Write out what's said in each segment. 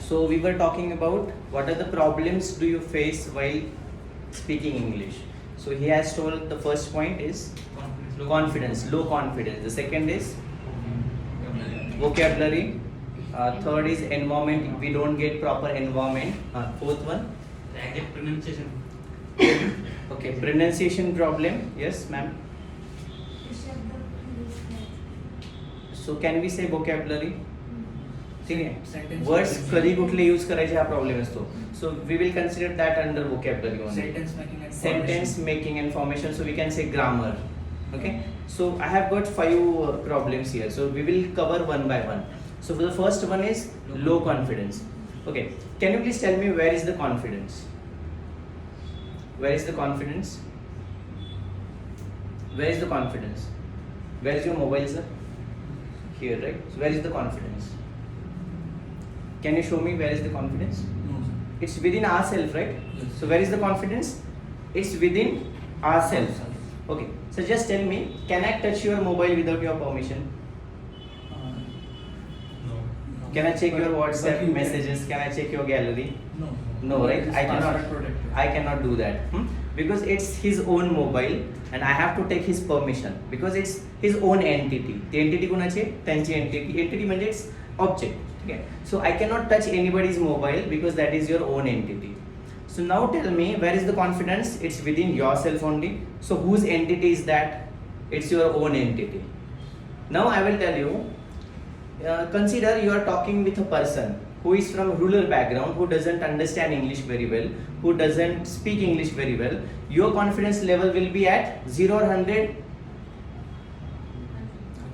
So we were talking about what are the problems do you face while speaking English. So he has told the first point is confidence, low confidence. The second is vocabulary. Third is environment. We don't get proper environment. Fourth one. Pronunciation. Okay, pronunciation problem. Yes, ma'am. So can we say vocabulary? ठीक आहे, words कधी कुठले use करायचे हा problem असतो. So we will consider that under vocabulary only. Sentence making and formation. So we can say grammar. Okay, so I have got 5 problems here, so we will cover one by one. So for the first one is low confidence. Okay, can you please tell me where is the confidence? Where is the confidence? Where is the confidence? Where is your mobile, sir? Here, right? So where is the confidence? Can you show me where is the confidence? No, sir. It's within ourselves, right? Yes. So where is the confidence? It's within ourselves. Okay, so just tell me, can I touch your mobile without your permission? No. Can I check your But WhatsApp you can. messages? Can I check your gallery? No. No, right? I Password cannot. protected. I cannot do that. Because it's his own mobile and I have to take his permission because it's his own entity. The entity कोणाची? त्यांची entity. Entity म्हणजे it's object. Okay. So I cannot touch anybody's mobile because that is your own entity. So now tell me, where is the confidence? It's within yourself only. So whose entity is that? It's your own entity. Now I will tell you, consider you are talking with a person who is from rural background, who doesn't understand English very well, who doesn't speak English very well. Your confidence level will be at 0 or 100?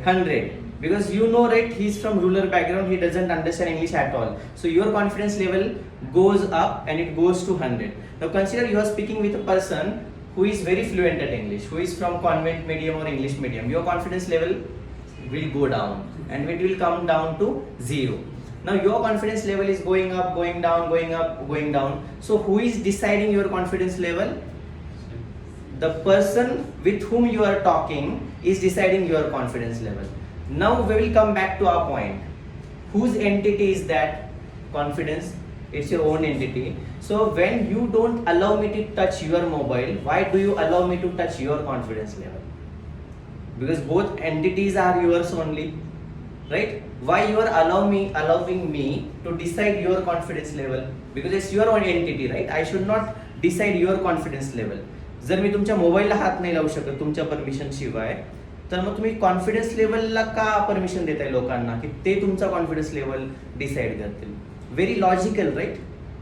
100. Because you know, right, he's from rural background, he doesn't understand English at all. So your confidence level goes up and it goes to 100. Now consider you are speaking with a person who is very fluent at English, who is from convent medium or English medium. Your confidence level will go down and it will come down to 0. Now your confidence level is going up, going down, going up, going down. So who is deciding your confidence level? The person with whom you are talking is deciding your confidence level. Now we will come back to our point. Whose entity is that confidence? It's your own entity. So when you don't allow me to touch your mobile, why do you allow me to touch your confidence level? Because both entities are yours only, right? Why you are allowing me to decide your confidence level? Because it's your own entity, right? I should not decide your confidence level. जर मी तुमच्या मोबाईलला हात नाही लावू शकत तुमच्या permission शिवाय, तर मग तुम्ही कॉन्फिडन्स लेवलला का परमिशन देताय लोकांना की ते तुमचा कॉन्फिडन्स लेवल डिसाईड करतील? Very logical, right?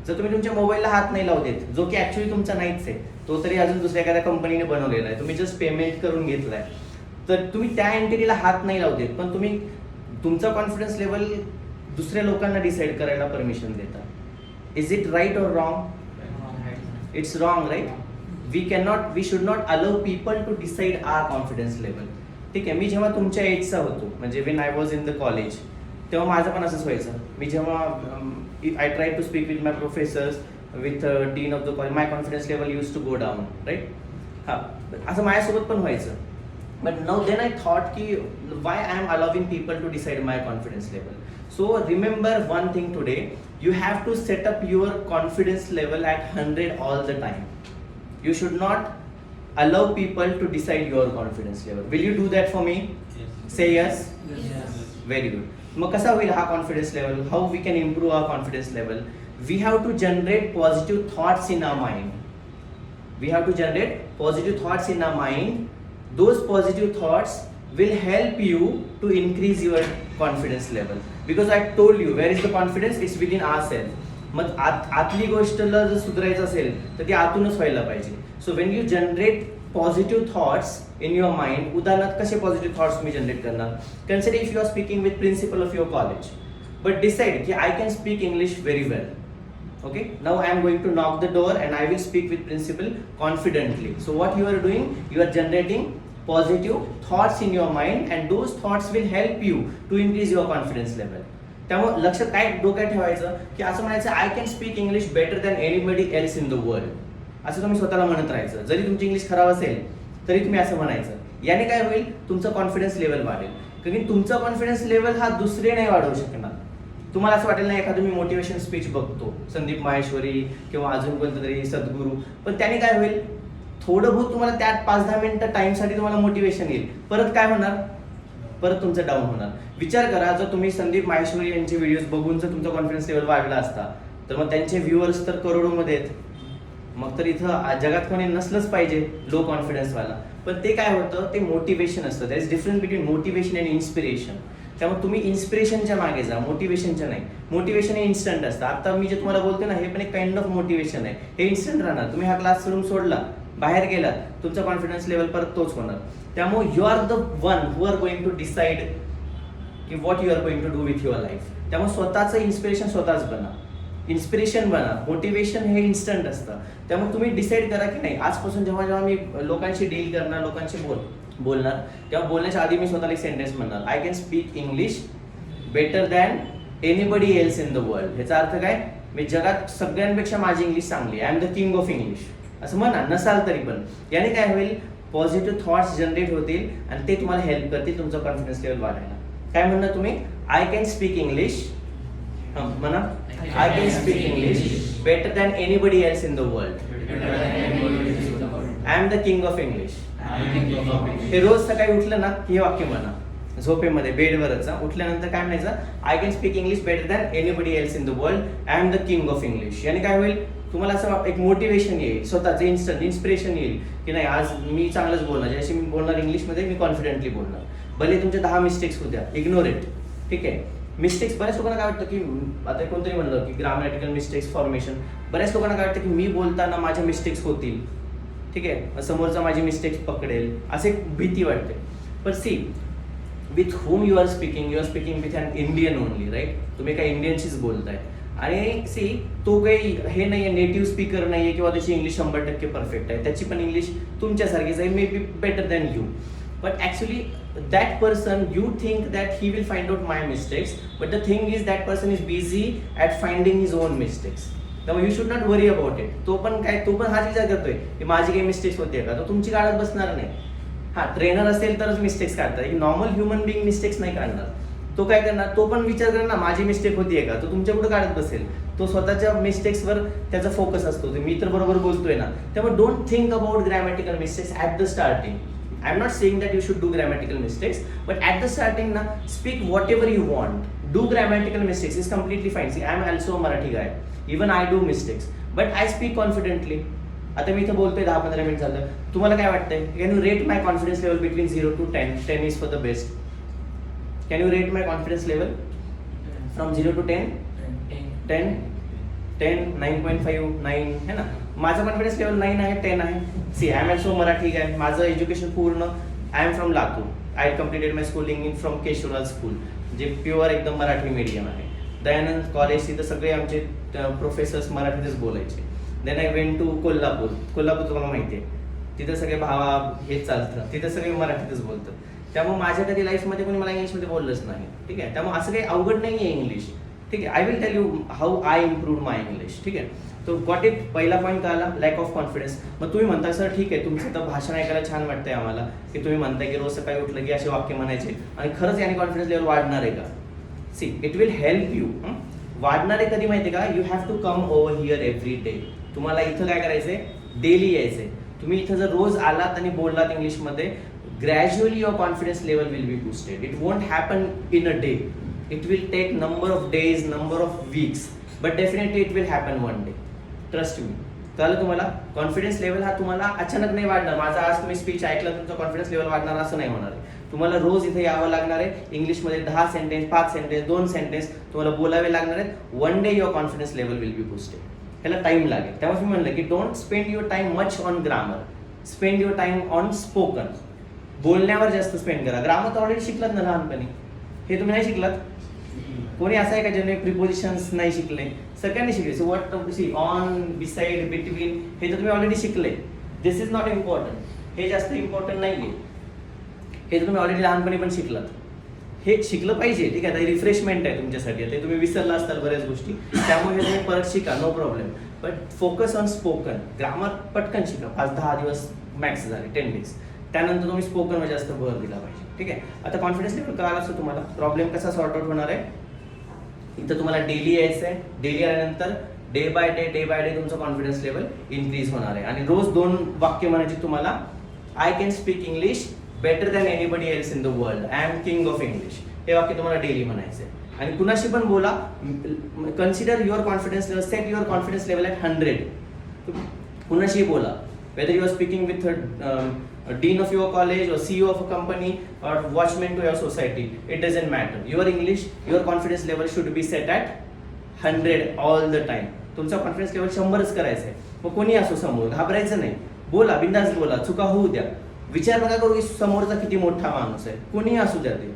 जर तुम्ही तुमच्या मोबाईलला हात नाही लावू देत, जो की ऍक्च्युअली तुमचा नाहीच आहे, तो तरी अजून दुसऱ्या एखाद्या कंपनीने बनवलेला आहे, तुम्ही जस्ट पेमेंट करून घेतलाय, तर तुम्ही त्या एंटिटीला हात नाही लावू देत, पण तुम्ही तुमचा कॉन्फिडन्स लेवल दुसऱ्या लोकांना डिसाईड करायला परमिशन देता. Is it right or wrong? It's wrong, right? we should not allow people to decide our confidence level. ठीक आहे, मी जेव्हा तुमच्या एजचा होतो, म्हणजे when I was in the college, तेव्हा माझं पण असंच व्हायचं. मी जेव्हा I tried to speak with my professors, with dean of the college, my confidence level used to go down, right? हां, असं माझ्यासोबत पण व्हायचं. But now then I thought की why I am allowing people to decide my confidence level. So remember one thing today, you have to set up your confidence level at 100 all the time. You should not allow people to decide your confidence level. Will you do that for me? Yes. Say yes. Yes. Very good. मग कसा होईल हा confidence level? How we can improve our confidence level? We have to generate positive thoughts in our mind. We have to generate positive thoughts in our mind. Those positive thoughts will help you to increase your confidence level. Because I told you, where is the confidence? It's within ourselves. मग आतली गोष्टला जर सुधारायचं असेल तर ती आतूनच व्हायला पाहिजे. So when you generate positive thoughts in your mind, उदाहरणार्थ कसे पॉझिटिव्ह थॉट्स तुम्ही जनरेट करणार? Consider if you are speaking with principal of your college, but decide की I can speak English very well. Okay, now I am going to knock the door and I will speak with principal confidently. So what you are doing, you are generating positive thoughts in your mind and those thoughts will help you to increase your confidence level. त्यामुळे लक्षात काय डोक्यात ठेवायचं की असं म्हणायचं I can speak English better than anybody else in the world, असं तुम्ही स्वतःला म्हणत राहायचं. जरी तुमची इंग्लिश खराब असेल तरी तुम्ही असं म्हणायचं. याने काय होईल, तुमचं कॉन्फिडन्स लेवल वाढेल. कारण तुमचा कॉन्फिडन्स लेवल हा दुसरे नाही वाढवू शकणार, तुम्हाला असं वाटेल ना एखादं मी मोटिवेशन स्पीच बघतो संदीप माहेश्वरी किंवा अजून कोणतं तरी सद्गुरू, पण त्याने काय होईल, थोडं बहुत तुम्हाला त्यात 5-10 मिनिटं टाइमसाठी तुम्हाला मोटिवेशन येईल, परत काय होणार, परत तुमचं डाऊन होणार. विचार करा, जर तुम्ही संदीप माहेश्वरी यांचे व्हिडिओज बघून जर तुमचा कॉन्फिडन्स लेवल वाढला असता, तर मग त्यांचे व्ह्युअर्स तर करोडोमध्ये आहेत, मग तर इथं जगात कोणी नसलंच पाहिजे लो कॉन्फिडन्सवाला. पण ते काय होतं, ते मोटिवेशन असतं. That is difference between motivation and inspiration. त्यामुळे तुम्ही इन्स्पिरेशनच्या मागे जा, मोटिवेशनच्या नाही. मोटिवेशन हे इन्स्टंट असतं. आता मी जे तुम्हाला बोलते ना, हे पण एक काइंड ऑफ मोटिवेशन आहे. हे इन्स्टंट राहणार. तुम्ही हा क्लासरूम सोडला, बाहेर गेला, तुमचा कॉन्फिडन्स लेवल परत तोच होणार. त्यामुळे you are the one who are going to decide की what you are going to do with your life. त्यामुळे स्वतःचं इन्स्पिरेशन स्वतःच बना, इन्स्पिरेशन बना. मोटिवेशन हे इन्स्टंट असतं. त्यामुळे तुम्ही डिसाईड करा की नाही, आजपासून जेव्हा मी लोकांशी डील करणार, लोकांशी बोलणार, तेव्हा बोलण्याच्या आधी मी स्वतःला एक सेंटेन्स म्हणणार, I can speak English better than anybody else in the world. ह्याचा अर्थ काय, मी जगात सगळ्यांपेक्षा माझी इंग्लिश चांगली, I am the king of English, असं म्हणा. नसाल तरी पण याने काय होईल, पॉझिटिव्ह थॉट्स जनरेट होतील आणि ते तुम्हाला हेल्प करतील तुमचं कॉन्फिडन्स लेवल वाढायला. काय म्हणणार तुम्ही, आय कॅन स्पीक इंग्लिश, म्हणा, I can speak English better than anybody else in the world, I am the king of English. हे रोज सकाळी उठलं ना हे वाक्य म्हणा, झोपेमध्ये बेडवरच उठल्यानंतर काय म्हणायचं, I can speak English better than anybody else in the world, I am the king of English. याने काय होईल, तुम्हाला असं एक मोटिवेशन येईल, स्वतःचं इन्स्टंट इन्स्पिरेशन येईल की नाही, आज मी चांगलंच बोलणार, जशी मी बोलणार इंग्लिशमध्ये मी कॉन्फिडेंटली बोलणार. भले तुमचे 10 मिस्टेक्स होत्या, इग्नोर इट. ठीक आहे, मिस्टेक्स, बऱ्याच लोकांना काय वाटतं की आता कोणतरी म्हणलं की ग्रामॅटिकल मिस्टेक्स, फॉर्मेशन, बऱ्याच लोकांना काय वाटतं की मी बोलताना माझ्या मिस्टेक्स होतील, ठीक आहे, समोरचा माझी मिस्टेक्स पकडेल, असे भीती वाटते. पण see, with whom you are speaking with an Indian only, right. तुम्ही काय इंडियनशीच बोलताय आणि सी, तो काही हे नाही आहे, नेटिव्ह स्पीकर नाही आहे किंवा त्याची इंग्लिश 100% परफेक्ट आहे, त्याची पण इंग्लिश तुमच्यासारखीच आहे, may be better than you. But actually that person, you think that he will find out my mistakes, but the thing is that person is busy at finding his own mistakes. त्यामुळे you should not worry about it. तो पण हाच विचार करतोय की माझी काही mistakes होते का, तो तुमची काढत बसणार नाही. हा, ट्रेनर असेल तरच मिस्टेक्स काढतात, एक नॉर्मल ह्युमन बिंग मिस्टेक्स नाही काढणार. तो काय करणार, तो पण विचार करणार ना माझी मिस्टेक होतीये का, तो तुमच्या पुढे काढत बसेल. तो स्वतःच्या मिस्टेक्सवर त्याचा फोकस असतो, मी तर बरोबर बोलतोय ना. त्यामुळे don't think about grammatical mistakes at the starting. I'm not saying that you should do grammatical mistakes, but at the starting na, speak whatever you want. Do grammatical mistakes is completely fine. See, I'm also a Marathi guy. Even I do mistakes, but I speak confidently. आता मी इथं बोलतोय 10-15 minute झालं. तुम्हाला काय वाटतंय, can you rate my confidence level between 0 to 10? 10 is for the best. Can you rate my confidence level from 0 to 10? 10, 9.5, 9 है ना. माझा कॉन्फिडन्स लेवल 9 आहे, 10 आहे. See, I am also Marathi आहे. माझं एज्युकेशन पूर्ण, I am from Latur. I completed my schooling in from Keshavraj school, जे pure एकदम मराठी मीडियम आहे. दयानंद कॉलेज, तिथं सगळे आमचे प्रोफेसर्स मराठीतच बोलायचे. Then I went to Kolhapur तुम्हाला माहिती आहे, तिथं सगळे भावा हेच चालतं, तिथं सगळे मराठीतच बोलतात. त्यामुळे माझ्या कधी लाईफमध्ये कोणी मला इंग्लिशमध्ये बोललंच नाही. ठीक आहे, त्यामुळे असं काही अवघड नाही आहे इंग्लिश. ठीक आहे, I will tell you how I improve my English. ठीक आहे, तो गॉट इट. पहिला पॉईंट काय आला, लॅक ऑफ कॉन्फिडन्स. मग तुम्ही म्हणता सर ठीक आहे, तुमचं तर भाषण ऐकायला छान वाटतंय आम्हाला, की तुम्ही म्हणताय की रोज सकाळी उठलं की असे वाक्य म्हणायचे, आणि खरंच याने कॉन्फिडन्स लेवल वाढणार आहे का? See, it will help you. वाढणार आहे कधी माहिती आहे का, you have to come over here every day. तुम्हाला इथं काय करायचंय, डेली यायचंय. तुम्ही इथं जर रोज आलात आणि बोललात इंग्लिशमध्ये, gradually your confidence level will be boosted. It won't happen in a day. It will take number of days, number of weeks, but definitely it will happen one day. Trust me. कळलं तुम्हाला? Confidence level हा तुम्हाला अचानक नाही वाढणार. माझा आज तुम्ही स्पीच ऐकला, तुमचा कॉन्फिडन्स लेवल वाढणार असं नाही होणार आहे. तुम्हाला रोज इथे यावं लागणार आहे. इंग्लिशमध्ये 10 सेंटेन्स, 5 सेंटेन्स, 2 सेंटेन्स तुम्हाला बोलावे लागणार आहेत. One day your confidence level will be boosted. ह्याला टाइम लागेल. त्यामुळे मी म्हणलं की don't spend your time much on grammar, spend your time on spoken. बोलण्यावर जास्त स्पेंड करा. ग्रामर तर ऑलरेडी शिकलात ना लहानपणी, हे तुम्ही नाही शिकलात. कोणी असं आहे का ज्याने प्रिपोजिशन्स नाही शिकले? सगळ्यांनी शिकले. So what see, on, beside, between, हे तर तुम्ही ऑलरेडी शिकले. This is not important. हे जास्त इम्पॉर्टंट नाही आहे. हे तर तुम्ही ऑलरेडी लहानपणी पण शिकलात. हे शिकलं पाहिजे. ठीक आहे, आता रिफ्रेशमेंट आहे तुमच्यासाठी. ते तुम्ही विसरला असताल बऱ्याच गोष्टी, त्यामुळे तुम्ही परत शिका, no problem. But focus on spoken. Grammar पटकन शिका, 5-10 दिवस मॅक्स झाले, 10 डेज. त्यानंतर तुम्ही स्पोकनवर जास्त भर दिला पाहिजे. ठीक आहे, आता कॉन्फिडन्स लेवल कळाला असतो तुम्हाला. प्रॉब्लेम कसा सॉर्ट आउट होणार आहे? इथं तुम्हाला डेली यायचं आहे. डेली आल्यानंतर डे बाय डे तुमचा कॉन्फिडन्स लेवल इन्क्रीज होणार आहे. आणि रोज 2 वाक्य म्हणायचे तुम्हाला. I can speak English better than anybody else in the world. I am king of English. हे वाक्य तुम्हाला डेली म्हणायचं आहे. आणि कुणाशी पण बोला. Consider your confidence level, set your confidence level at 100. कुणाशी बोला, whether you are speaking with a dean of your college or CEO of a company or watchman to your society, it doesn't matter. Your English, your confidence level should be set at 100 all the time. तुमचा confidence level 100च करायचं आहे. मग कोणी असो समोर, घाबरायचं नाही. बोला, बिंदास बोला, चुका होऊ द्या. विचार नका करू की समोरचा किती मोठा माणूस आहे. कोणी असू द्या ते.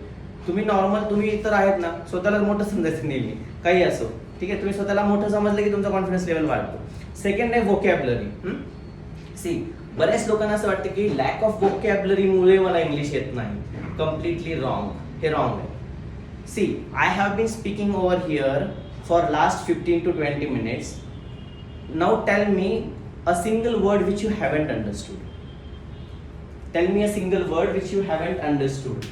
तुम्ही नॉर्मल, तुम्ही तर आहेत ना, स्वतःला मोठं समजायचं नेहमी, काही असो. ठीक आहे, तुम्ही स्वतःला मोठं समजलं की तुमचा कॉन्फिडन्स लेवल वाढतो. सेकंड आहे व्होकॅब्युलरी. सी, बऱ्याच लोकांना असं वाटतं की लॅक ऑफ व्होकॅब्युलरीमुळे मला इंग्लिश येत नाही. Completely wrong. हे रॉंग आहे. See, I have been speaking over here for last 15 to 20 minutes. Now tell me a single word which you haven't understood. Tell me a single word which you haven't understood.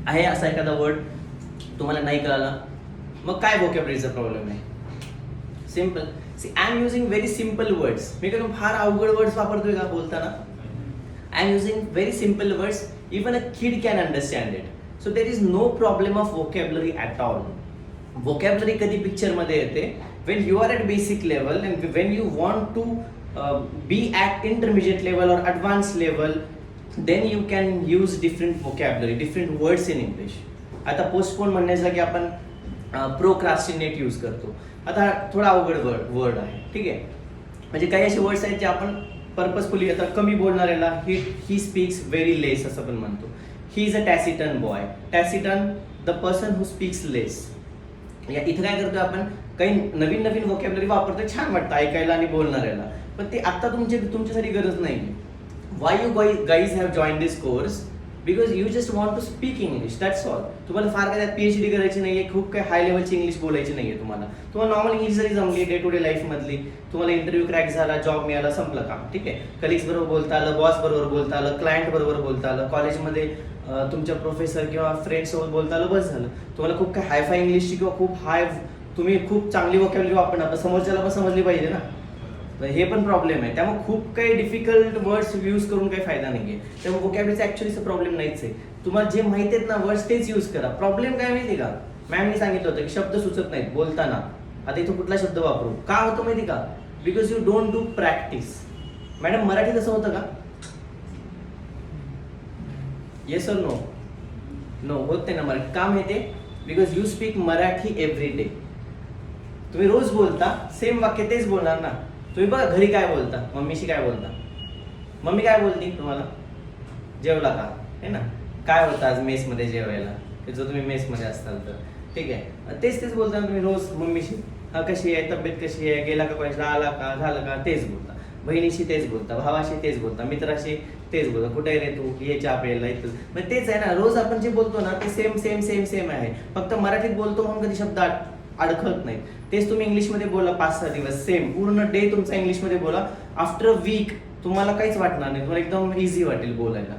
आहे असा एखादा word तुम्हाला नाही कळाला, मग काय व्होकॅब्युलरीचा problem आहे? Simple. See, I am using very simple words. मी काय फार अवघड वर्ड्स वापरतोय का बोलताना? I am using very simple words. Even a kid can understand it. So there is no problem of vocabulary at all. Vocabulary कधी पिक्चरमध्ये येते? When you are at basic level and when you want to be at intermediate level और advance level, then you can use different vocabulary, different words in English. आता postpone म्हणण्याच्या जागी आपण procrastinate use करतो. आता थोडा अवघड वर्ड आहे. ठीक आहे, म्हणजे काही असे वर्ड्स आहेत जे आपण पर्पजफुली, आता कमी बोलणाऱ्याला ही स्पीक्स व्हेरी लेस असं पण म्हणतो. He is a taciturn boy. Taciturn, the person who speaks less. या इथं काय करतोय आपण, काही नवीन नवीन व्होकॅब्युलरी वापरतोय, छान वाटतं ऐकायला आणि बोलणाऱ्याला, पण ते आता तुमच्यासाठी गरज नाही. Why you guys have join this course? Because you just want to speak English, that's all. तुम्हाला फार काय त्यात PhD करायची नाहीये, खूप काय हाय लेवलची इंग्लिश बोलायची नाहीये तुम्हाला. तुम्हाला नॉर्मल इंग्लिश जरी जमली डे टू डे लाईफमधली, तुम्हाला इंटरव्ह्यू क्रॅक झाला, जॉब मिळाला, संपलं काम. ठीक आहे, कलिग्स बरोबर बोलता आलं, बॉस बरोबर बोलता आलं, क्लायंट बरोबर बोलता आलं, कॉलेजमध्ये तुमच्या प्रोफेसर किंवा फ्रेंड सोबत बोलता आलं, बस झालं. तुम्हाला खूप काय हायफाय इंग्लिशची किंवा तुम्ही खूप चांगली व्होकॅब्युलरी वापरणार, समोरच्याला पण समजली पाहिजे ना. हे पण प्रॉब्लेम आहे. त्यामुळे खूप काही डिफिकल्ट वर्ड्स यूज करून काही फायदा नाहीये. त्यामुळे व्होकॅब्युलरीचा ऍक्च्युअलीचा प्रॉब्लेम नाहीच आहे. तुम्हाला जे माहिती आहेत ना वर्ड्स, तेच यूज करा. प्रॉब्लेम काय माहिती का, मॅमनी सांगितलं होतं की शब्द सुचत नाहीत बोलताना. आता इथं कुठला शब्द वापरू, का होतं माहिती का? Because you don't do practice. Madam Marathi तसं होतं का? येस और नो? नो, होत नाही ना मराठी. का माहिती? Because you speak Marathi every day. तुम्ही रोज बोलता, सेम वाक्य तेच बोलणार ना. तुम्ही बघा घरी काय बोलता, मम्मीशी काय बोलता, मम्मी काय बोलती तुम्हाला? जेवला का, है ना? काय होतं आज मेसमध्ये जेवायला, जर तुम्ही मेसमध्ये असताल तर. ठीक आहे, तेच बोलता ना तुम्ही रोज मम्मीशी. कशी आहे, तब्येत कशी आहे, गेला का कॉलेजला, आला का, झालं का, तेच बोलता. बहिणीशी तेच बोलता, भावाशी तेच बोलता, मित्राशी तेच बोलता. कुठे रे तू, ये चहा प्यायला इथं. म्हणजे तेच आहे ना, रोज आपण जे बोलतो ना ते सेम आहे. फक्त मराठीत बोलतो म्हणून कधी शब्द अडखळत नाही. तेच तुम्ही इंग्लिशमध्ये बोला 5-6 दिवस, सेम पूर्ण डे तुमचा इंग्लिशमध्ये बोला. आफ्टर अ वीक तुम्हाला काहीच वाटणार नाही, तुम्हाला एकदम इझी वाटेल बोलायला,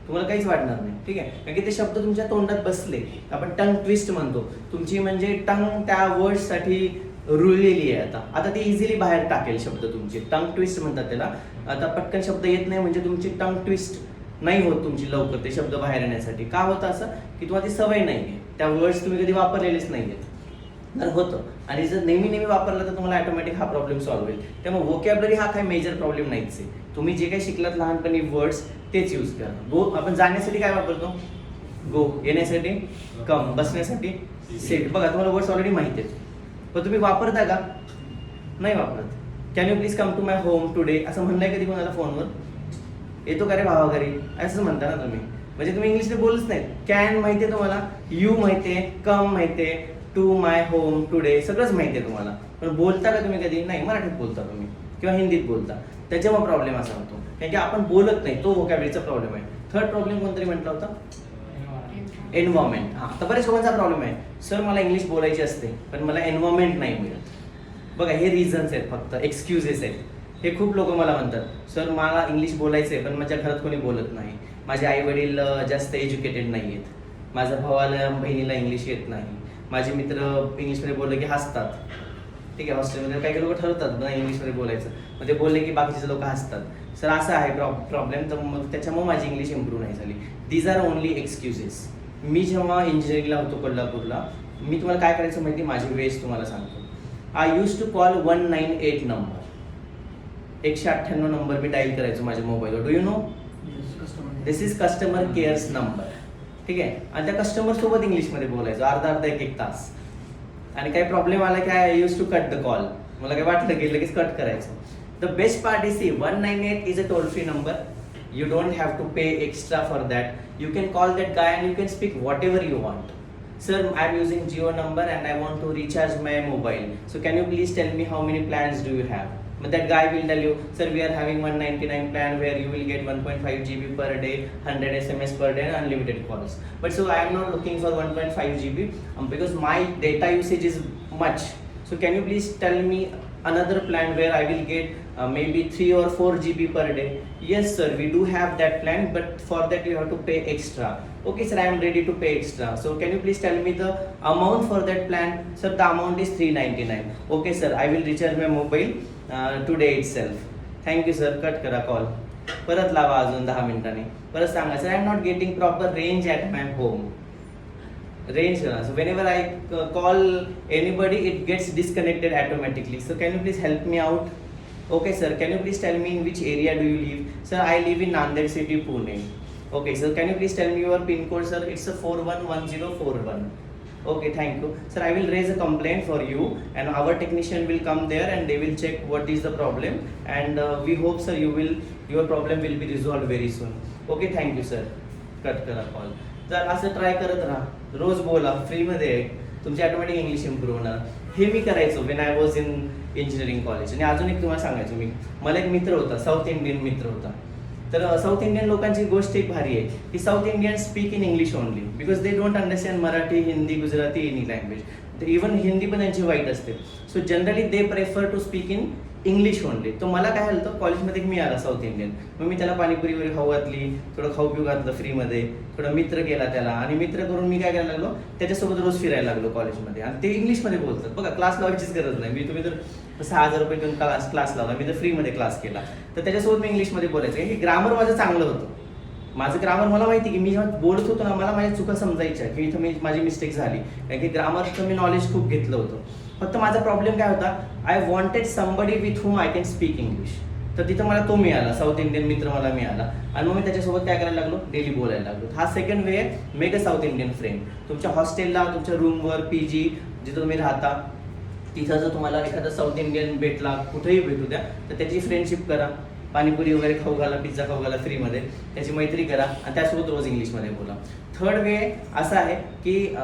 तुम्हाला काहीच वाटणार नाही. ठीक आहे, कारण की ते शब्द तुमच्या तोंडात बसले. आपण टंग ट्विस्ट म्हणतो, तुमची म्हणजे टंग त्या वर्ड्ससाठी रुळलेली आहे. आता ते इझिली बाहेर टाकेल शब्द तुमचे. टंग ट्विस्ट म्हणतात त्याला. आता पटकन शब्द येत नाही म्हणजे तुमची टंग ट्विस्ट नाही होत तुमची लवकर ते शब्द बाहेर येण्यासाठी. का होतं असं की तुम्हाला ती सवय नाही आहे, त्या वर्ड्स तुम्ही कधी वापरलेलेच नाही आहेत. तर होतं, आणि जर नेहमी वापरला तर तुम्हाला ऑटोमॅटिक हा प्रॉब्लेम सॉल्व्ह होईल. त्यामुळे व्होकॅब्युलरी हा काही मेजर प्रॉब्लेम नाहीच आहे. तुम्ही जे काही शिकलात लहानपणी वर्ड्स तेच यूज करा. गो आपण जाण्यासाठी काय वापरतो? गो. येण्यासाठी कम. बसण्यासाठी सिट. बघा तुम्हाला वर्ड्स ऑलरेडी माहिती आहेत, पण तुम्ही वापरता का? नाही वापरत. Can you please come to my home today असं म्हणलंय कधी कोणाला फोनवर? येतो का रे भावा घरी असं म्हणता ना तुम्ही, म्हणजे तुम्ही इंग्लिशमध्ये बोलच नाहीत. कॅन माहितीये तुम्हाला, यू माहितीये, कम माहितीये, टू माय होम टुडे सगळंच माहितीये तुम्हाला, पण बोलता का तुम्ही कधी? नाही. मराठीत बोलता तुम्ही किंवा हिंदीत बोलता. त्याच्यामुळे प्रॉब्लेम असा होतो, कारण की आपण बोलत नाही. तो व्होकॅब्युलरीचा प्रॉब्लेम आहे. थर्ड प्रॉब्लेम कोणतरी म्हटला होता? एन्व्हायरमेंट. हा, तर बऱ्याच लोकांचा प्रॉब्लेम आहे, सर मला इंग्लिश बोलायची असते पण मला एन्व्हायरमेंट नाही मिळत. बघा हे रिझन्स आहेत, फक्त एक्सक्युजेस आहेत. हे खूप लोक मला म्हणतात, सर मला इंग्लिश बोलायचं आहे पण माझ्या घरात कोणी बोलत नाही. माझे आई वडील जास्त एज्युकेटेड नाही आहेत, माझ्या भावाला बहिणीला इंग्लिश येत नाही, माझे मित्र इंग्लिशमध्ये बोलले की हसतात. ठीक आहे, हॉस्टेलमध्ये काही लोक ठरवतात ना इंग्लिशमध्ये बोलायचं, मग ते बोलले की बाकीचे लोक हसतात. सर असं आहे प्रॉब्लेम, तर मग त्याच्यामुळे माझी इंग्लिश इम्प्रूव्ह नाही झाली. These are only excuses. मी जेव्हा इंजिनिअरिंगला होतो कोल्हापूरला, मी तुम्हाला काय करायचं माहिती, माझी वेज तुम्हाला सांगतो. I use to call 198 number, 198 number मी डायल करायचो माझ्या मोबाईलवर. Do you know this is customer care's number. ठीक आहे, आणि त्या कस्टमर सोबत इंग्लिशमध्ये बोलायचो अर्धा एक तास. आणि काही प्रॉब्लेम आला की I use to cut the call, मला काय वाटलं की लगेच कट करायचं. The best part is 198 is a toll free number. You don't have to pay extra for that. You can call that guy and you can speak whatever you want. Sir, I'm using Jio number and I want to recharge my mobile. So can you please tell me how many plans do you have? But that guy will tell you, sir, we are having 199 plan where you will get 1.5 GB per day, 100 SMS per day and unlimited calls. But so I am not looking for 1.5 GB because my data usage is much. So can you please tell me another plan where I will get maybe 3 or 4 GB per day? Yes sir, we do have that plan, but for that you have to pay extra. Okay sir, I am ready to pay extra. So can you please tell me the amount for that plan? Sir, the amount is 399. Okay sir, I will recharge my mobile today itself. Thank you sir, cut करा call. परत लावा अजून 10 मिनिटांनी. परत सांगा sir, I am not getting proper range at my home. Range. So whenever I call anybody, it gets disconnected automatically. So can you please help me out? Okay sir, can you please tell me in which area do you live? Sir, I live in Nanded city, Pune. Okay sir, can you please tell me your pin code? Sir, it's a 411041. Okay, thank you sir. I will raise a complaint for you and our technician will come there and they will check what is the problem, and we hope sir your problem will be resolved very soon. Okay, thank you sir. Cut करा call. जर असं try करत राहा, रोज बोला, फ्रीमध्ये तुमची automatic English improve होणार. हे मी करायचो when I was in engineering college. आणि अजून एक तुम्हाला सांगायचो मी, मला एक मित्र होता, साऊथ इंडियन मित्र होता. तर साऊथ इंडियन लोकांची गोष्ट एक भारी आहे की South Indian speak in English only because they don't understand Marathi, Hindi, Gujarati, any language. तर इवन हिंदी पण त्यांची वाईट असते. So generally they prefer to speak in English only. तर मला काय झालं, कॉलेजमध्ये मी आला साऊथ इंडियन, मग मी त्याला पाणीपुरी वगैरे खाऊ घातली, थोडं खाऊ पिऊ घातलं फ्रीमध्ये, थोडं मित्र केला त्याला, आणि मित्र करून मी काय करायला लागलो, त्याच्यासोबत रोज फिरायला लागलो कॉलेजमध्ये. आणि ते इंग्लिशमध्ये बोलतात बघा, क्लास लावायचीच गरज नाही. तुम्ही तर 6,000 रुपये घेऊन क्लास लावला, मी तर फ्रीमध्ये क्लास केला, तर त्याच्यासोबत मी इंग्लिशमध्ये बोलायचं. हे ग्रामर माझं चांगलं होतं. माझं ग्रामर मला माहिती की मी जेव्हा बोलत होतो ना, मला माझ्या चुका समजायच्या की इथं माझी मिस्टेक झाली, कारण की ग्रामरचं मी नॉलेज खूप घेतलं होतं. फक्त माझा प्रॉब्लेम काय होता, I wanted somebody with whom I can speak English. तर तिथं मला तो मिळाला, साऊथ इंडियन मित्र मला मिळाला, आणि मग मी त्याच्यासोबत काय करायला लागलो, डेली बोलायला लागलो. हा सेकंड वे आहे, make a south Indian friend. तुमच्या हॉस्टेलला, तुमच्या रूमवर, PG जिथं तुम्ही राहता, तिथं जर तुम्हाला एखादा साऊथ इंडियन भेटला, कुठेही भेटू द्या, तर त्याची फ्रेंडशिप करा, पाणीपुरी वगैरे खाऊ घाला, पिझ्झा खाऊ घाला फ्रीमध्ये, त्याची मैत्री करा, आणि त्यासोबत रोज इंग्लिशमध्ये बोला. थर्ड वे असा आहे की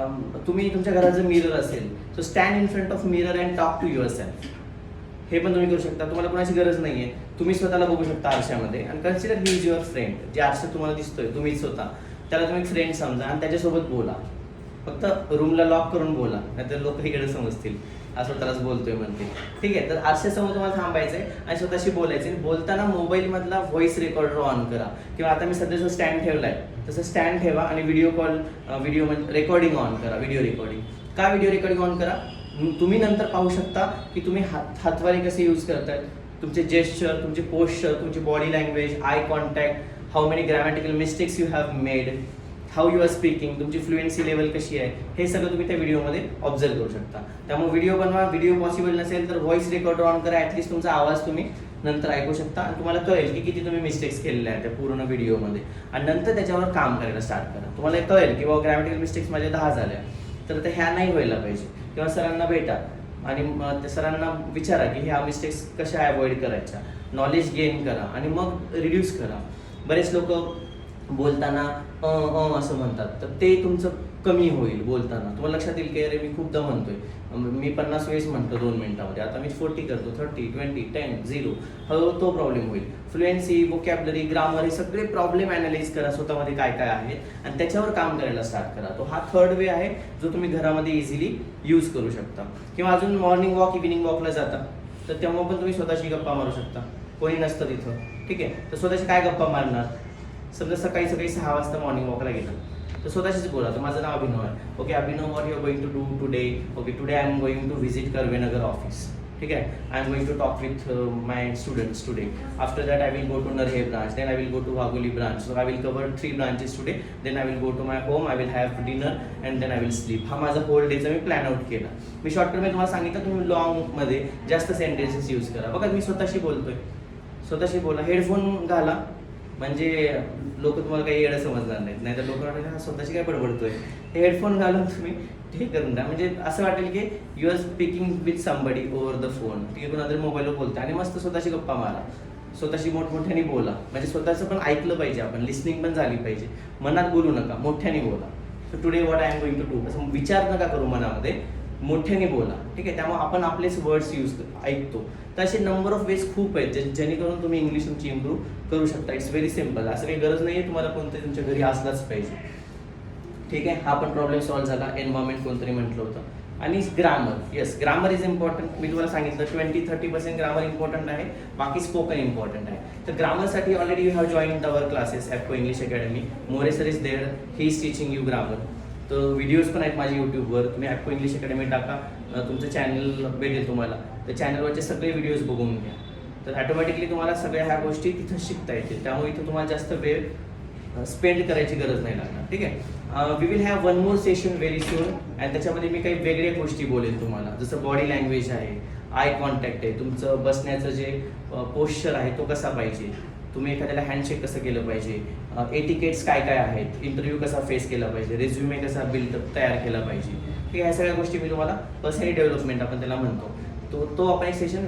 तुम्ही तुमच्या घरात जर मिरर असेल, so stand in front of mirror and talk to yourself. हे पण तुम्ही करू शकता. तुम्हाला कोणाची गरज नाही आहे, तुम्ही स्वतःला बघू शकता आरशामध्ये, आणि consider he is your friend. जे आरशात तुम्हाला दिसतोय तुम्हीच स्वतः, त्याला तुम्ही फ्रेंड समजा आणि त्याच्यासोबत बोला. फक्त रूमला लॉक करून बोला, नाहीतर लोक इकडे समजतील असं स्वतःलाच बोलतोय म्हणते. ठीक आहे, तर आरशासमोर तुम्हाला थांबायचंय आणि स्वतःशी बोलायचं. बोलताना मोबाईल मधला व्हॉइस रेकॉर्डर ऑन करा, किंवा आता मी सध्या जो स्टँड ठेवलाय तसं स्टँड ठेवा, आणि व्हिडिओ म्हणजे रेकॉर्डिंग ऑन करा. व्हिडिओ रेकॉर्डिंग का व्हिडिओ रेकॉर्डिंग ऑन करा, तुम्ही नंतर पाहू शकता की तुम्ही हातवारे कसे यूज करताय, तुमचे जेस्चर, तुमचे पोस्चर, तुमची body language, eye contact, how many grammatical mistakes you have made, how you are speaking, तुमची फ्लुएन्सी लेवल कशी आहे, हे सगळं तुम्ही त्या व्हिडिओमध्ये ऑब्झर्व करू शकता. त्यामुळे व्हिडिओ बनवा. व्हिडिओ पॉसिबल नसेल तर व्हॉइस रेकॉर्डर ऑन करा, ॲटलिस्ट तुमचा आवाज तुम्ही नंतर ऐकू शकता, आणि तुम्हाला कळेल की किती तुम्ही मिस्टेक्स केलेल्या आहेत त्या पूर्ण व्हिडिओमध्ये, आणि नंतर त्याच्यावर काम करायला स्टार्ट करा. तुम्हाला कळेल की बाबा ग्रॅमॅटिकल मिस्टेक्स माझ्या 10 झाल्या, तर ह्या नाही व्हायला पाहिजे. किंवा सरांना भेटा आणि त्या सरांना विचारा की ह्या मिस्टेक्स कशा अवॉइड करायच्या, नॉलेज गेन करा आणि मग रिड्यूस करा. बरेच लोक बोलताना असं म्हणतात, तर ते तुमचं कमी होईल बोलताना. तुम्हाला लक्षात येईल की अरे मी खूपदा म्हणतोय, मी 50 वेळेस म्हणतो 2 मिनिटामध्ये, आता मी 40 करतो, 30, 20, 10, 0. हळूहळू तो प्रॉब्लेम होईल. फ्लुएन्सी, वोकॅब्युलरी, ग्रामर, हे सगळे प्रॉब्लेम अनालाइज करा स्वतःमध्ये काय काय आहेत, आणि त्याच्यावर काम करायला स्टार्ट करा. तो हा थर्ड वे आहे जो तुम्ही घरामध्ये इझिली यूज करू शकता. किंवा अजून मॉर्निंग वॉक, इव्हिनिंग वॉकला जाता, तर तेव्हा पण तुम्ही स्वतःशी गप्पा मारू शकता, कोणी नसतं तिथं. ठीक आहे, तर स्वतःशी काय गप्पा मारणार, समजा सकाळी सकाळी 6 वाजता मॉर्निंग वॉकला गेला, तर स्वतःशीच बोला, तर माझं नाव अभिनव आहे. Okay Abhinav, what you are going to do today? Okay today I am going to visit Karvenagar office. ठीक आहे, I am going to talk with my students today. After that I will go to Narhe branch, then I will go to Wagholi branch. So I will cover 3 branches today. Then I will go to my home, I will have dinner and then I will sleep. हा माझा hole डेचा मी plan out केला. मी शॉर्टकटमध्ये तुम्हाला सांगितलं, तुम्ही लॉंगमध्ये जास्त sentences use करा. बघा मी स्वतःशी बोलतोय, स्वतःशी बोला. हेडफोन घाला, म्हणजे लोक तुम्हाला काही येडं समजणार नाहीत. नाही तर लोक वाटेल हा स्वतःशी काय बडबडतोय. हे हेडफोन घालून तुम्ही ठीक करून द्या, म्हणजे असं वाटेल की you are speaking with somebody over the phone. ठीक आहे, कोणातरी मोबाईलवर बोलता आणि मस्त स्वतःशी गप्पा मारा, स्वतःशी मोठमोठ्याने बोला. म्हणजे स्वतःचं पण ऐकलं पाहिजे आपण, लिस्निंग पण झाली पाहिजे. मनात बोलू नका, मोठ्याने बोला. So today what I am going to do असं विचार नका करू मनामध्ये, मोठ्याने बोला. ठीक आहे, त्यामुळे आपण आपलेच वर्ड्स यूज ऐकतो. तर असे नंबर ऑफ वेज खूप आहेत जेणेकरून तुम्ही इंग्लिश तुमची इम्प्रूव्ह करू शकता. It's very simple. असं काही गरज नाही आहे तुम्हाला कोणतरी तुमच्या घरी असलाच पाहिजे. ठीक आहे, हा पण प्रॉब्लेम सॉल्व्ह झाला. एन्व्हायरमेंट कोणतरी म्हटलं होतं. आणि grammar, yes grammar is important. मी तुम्हाला सांगितलं 20-30% ग्रामर इम्पॉर्टंट आहे, बाकी स्पोकन इम्पॉर्टंट आहे. तर ग्रामरसाठी already you have join our classes Aapko English academy. More sir is there, he is teaching you grammar. तर व्हिडिओज पण आहेत माझ्या यूट्यूबवर. तुम्ही ॲपको इंग्लिश अकॅडमी टाका, तुमचं चॅनल भेटेल तुम्हाला. तर चॅनलवरचे सगळे व्हिडिओज बघून घ्या. तर ॲटोमॅटिकली तुम्हाला सगळ्या ह्या गोष्टी तिथं शिकता येतील. त्यामुळे इथं तुम्हाला जास्त वेळ स्पेंड करायची गरज नाही लागणार. ठीक आहे, we will have one more session very soon. आणि त्याच्यामध्ये मी काही वेगळ्या गोष्टी बोलेन तुम्हाला, जसं बॉडी लँग्वेज आहे, आय कॉन्टॅक्ट आहे, तुमचं बसण्याचं जे पोश्चर आहे तो कसा पाहिजे, तुम्ही एखाद्याला हँडशेक कसं केलं पाहिजे, एटिकेट्स काय काय आहेत, इंटरव्ह्यू कसा फेस केला पाहिजे, रेझ्युमे कसा बिल्डअप तयार केला पाहिजे. ठीक आहे, ह्या सगळ्या गोष्टी मी तुम्हाला पर्सनली डेव्हलपमेंट आपण त्याला म्हणतो. तो आपण एक सेशन